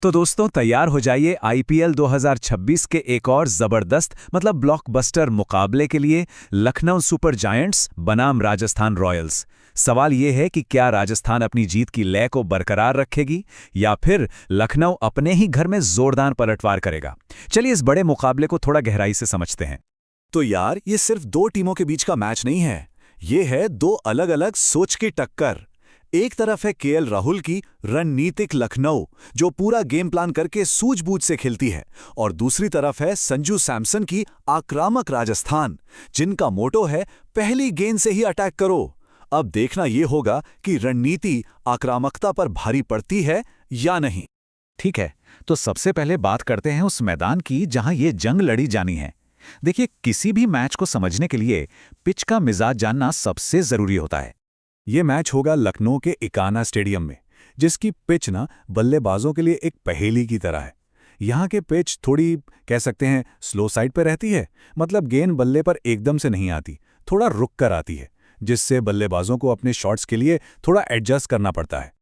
तो दोस्तों तैयार हो जाइए आईपीएल 2026 के एक और जबरदस्त ब्लॉकबस्टर मुकाबले के लिए। लखनऊ सुपर जायंट्स बनाम राजस्थान रॉयल्स। सवाल ये है कि क्या राजस्थान अपनी जीत की लय को बरकरार रखेगी या फिर लखनऊ अपने ही घर में जोरदार पलटवार करेगा। चलिए इस बड़े मुकाबले को थोड़ा गहराई से समझते हैं। तो यार ये सिर्फ दो टीमों के बीच का मैच नहीं है, ये है दो अलग अलग सोच की टक्कर। एक तरफ है केएल राहुल की रणनीतिक लखनऊ जो पूरा गेम प्लान करके सूझबूझ से खेलती है, और दूसरी तरफ है संजू सैमसन की आक्रामक राजस्थान जिनका मोटो है पहली गेंद से ही अटैक करो। अब देखना यह होगा कि रणनीति आक्रामकता पर भारी पड़ती है या नहीं। ठीक है, तो सबसे पहले बात करते हैं उस मैदान की जहां ये जंग लड़ी जानी है। देखिए, किसी भी मैच को समझने के लिए पिच का मिजाज जानना सबसे जरूरी होता है। ये मैच होगा लखनऊ के इकाना स्टेडियम में, जिसकी पिच बल्लेबाजों के लिए एक पहेली की तरह है। यहाँ के पिच थोड़ी कह सकते हैं स्लो साइड पर रहती है, मतलब गेंद बल्ले पर एकदम से नहीं आती, थोड़ा रुक कर आती है, जिससे बल्लेबाजों को अपने शॉट्स के लिए थोड़ा एडजस्ट करना पड़ता है।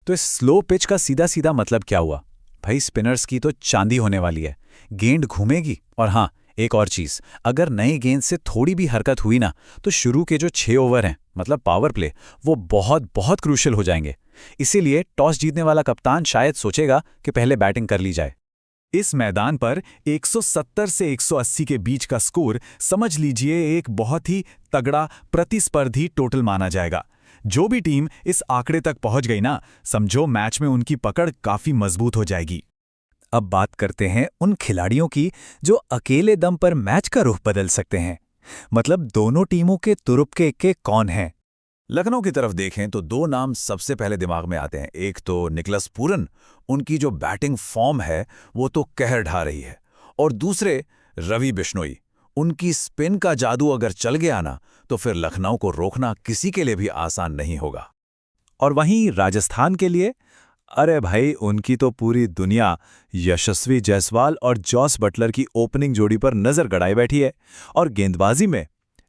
तो इस स्लो पिच का सीधा सीधा मतलब क्या हुआ? भाई, स्पिनर्स की तो चांदी होने वाली है, गेंद घूमेगी। और हाँ, एक और चीज, अगर नई गेंद से थोड़ी भी हरकत हुई ना, तो शुरू के जो 6 ओवर हैं पावर प्ले, वो बहुत बहुत क्रूशियल हो जाएंगे। इसीलिए टॉस जीतने वाला कप्तान शायद सोचेगा कि पहले बैटिंग कर ली जाए। इस मैदान पर 170 से 180 के बीच का स्कोर समझ लीजिए एक बहुत ही तगड़ा प्रतिस्पर्धी टोटल माना जाएगा। जो भी टीम इस आंकड़े तक पहुंच गई ना, समझो मैच में उनकी पकड़ काफी मजबूत हो जाएगी। अब बात करते हैं उन खिलाड़ियों की जो अकेले दम पर मैच का रुख बदल सकते हैं। दोनों टीमों के तुरुप के इक्के कौन हैं? लखनऊ की तरफ देखें तो दो नाम सबसे पहले दिमाग में आते हैं। एक तो निकलस पूरन, उनकी जो बैटिंग फॉर्म है वो तो कहर ढा रही है, और दूसरे रवि बिश्नोई, उनकी स्पिन का जादू अगर चल गया ना, तो फिर लखनऊ को रोकना किसी के लिए भी आसान नहीं होगा। और वहीं राजस्थान के लिए, अरे भाई, उनकी तो पूरी दुनिया यशस्वी जायसवाल और जॉस बटलर की ओपनिंग जोड़ी पर नजर गड़ाए बैठी है। और गेंदबाजी में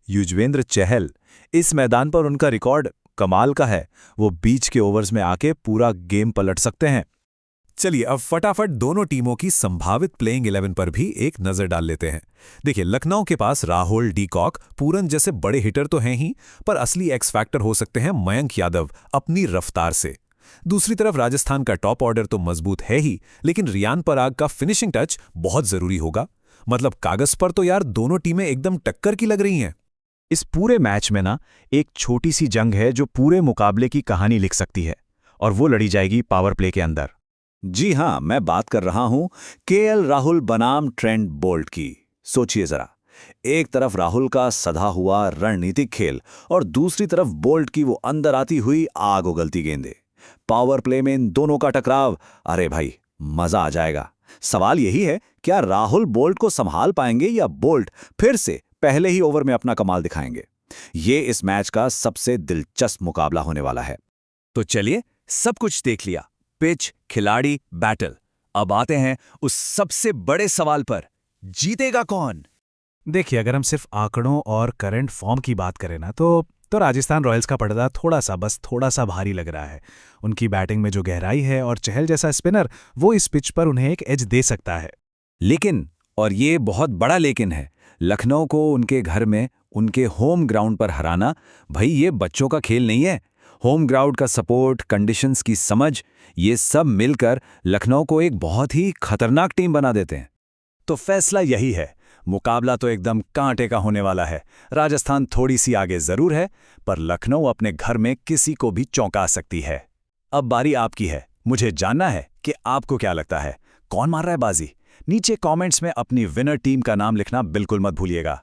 युजवेंद्र चहल, इस मैदान पर उनका रिकॉर्ड कमाल का है। वो बीच के ओवर्स में आके पूरा गेम पलट सकते हैं। चलिए अब फटाफट दोनों टीमों की संभावित प्लेइंग 11 पर भी एक नजर डाल लेते हैं। देखिए, लखनऊ के पास राहुल, डीकॉक, पूरन जैसे बड़े हिटर तो हैं ही, पर असली एक्स फैक्टर हो सकते हैं मयंक यादव अपनी रफ्तार से। दूसरी तरफ राजस्थान का टॉप ऑर्डर तो मजबूत है ही, लेकिन रियान पराग का फिनिशिंग टच बहुत जरूरी होगा। कागज पर तो यार दोनों टीमें एकदम टक्कर की लग रही हैं। इस पूरे मैच में एक छोटी सी जंग है जो पूरे मुकाबले की कहानी लिख सकती है, और वो लड़ी जाएगी पावर प्ले के अंदर। जी हां, मैं बात कर रहा हूं केएल राहुल बनाम ट्रेंट बोल्ट की। सोचिए जरा, एक तरफ राहुल का सधा हुआ रणनीतिक खेल, और दूसरी तरफ बोल्ट की वो अंदर आती हुई आग उगलती गेंदें। पावर प्ले में इन दोनों का टकराव, अरे भाई, मजा आ जाएगा। सवाल यही है, क्या राहुल बोल्ट को संभाल पाएंगे या बोल्ट फिर से पहले ही ओवर में अपना कमाल दिखाएंगे? ये इस मैच का सबसे दिलचस्प मुकाबला होने वाला है। तो चलिए, सब कुछ देख लिया, पिच, खिलाड़ी, बैटल। अब आते हैं उस सबसे बड़े सवाल पर, जीतेगा कौन? देखिए, अगर हम सिर्फ आंकड़ों और करंट फॉर्म की बात करें ना, तो राजस्थान रॉयल्स का पर्दा थोड़ा सा भारी लग रहा है। उनकी बैटिंग में जो गहराई है और चहल जैसा स्पिनर, वो इस पिच पर उन्हें एक एज दे सकता है। लेकिन, और ये बहुत बड़ा लेकिन है, लखनऊ को उनके घर में, उनके होम ग्राउंड पर हराना, भाई ये बच्चों का खेल नहीं है। होम ग्राउंड का सपोर्ट, कंडीशंस की समझ, ये सब मिलकर लखनऊ को एक बहुत ही खतरनाक टीम बना देते हैं। तो फैसला यही है, मुकाबला तो एकदम कांटे का होने वाला है। राजस्थान थोड़ी सी आगे जरूर है, पर लखनऊ अपने घर में किसी को भी चौंका सकती है। अब बारी आपकी है। मुझे जानना है कि आपको क्या लगता है, कौन मार रहा है बाजी? नीचे कमेंट्स में अपनी विनर टीम का नाम लिखना बिल्कुल मत भूलिएगा।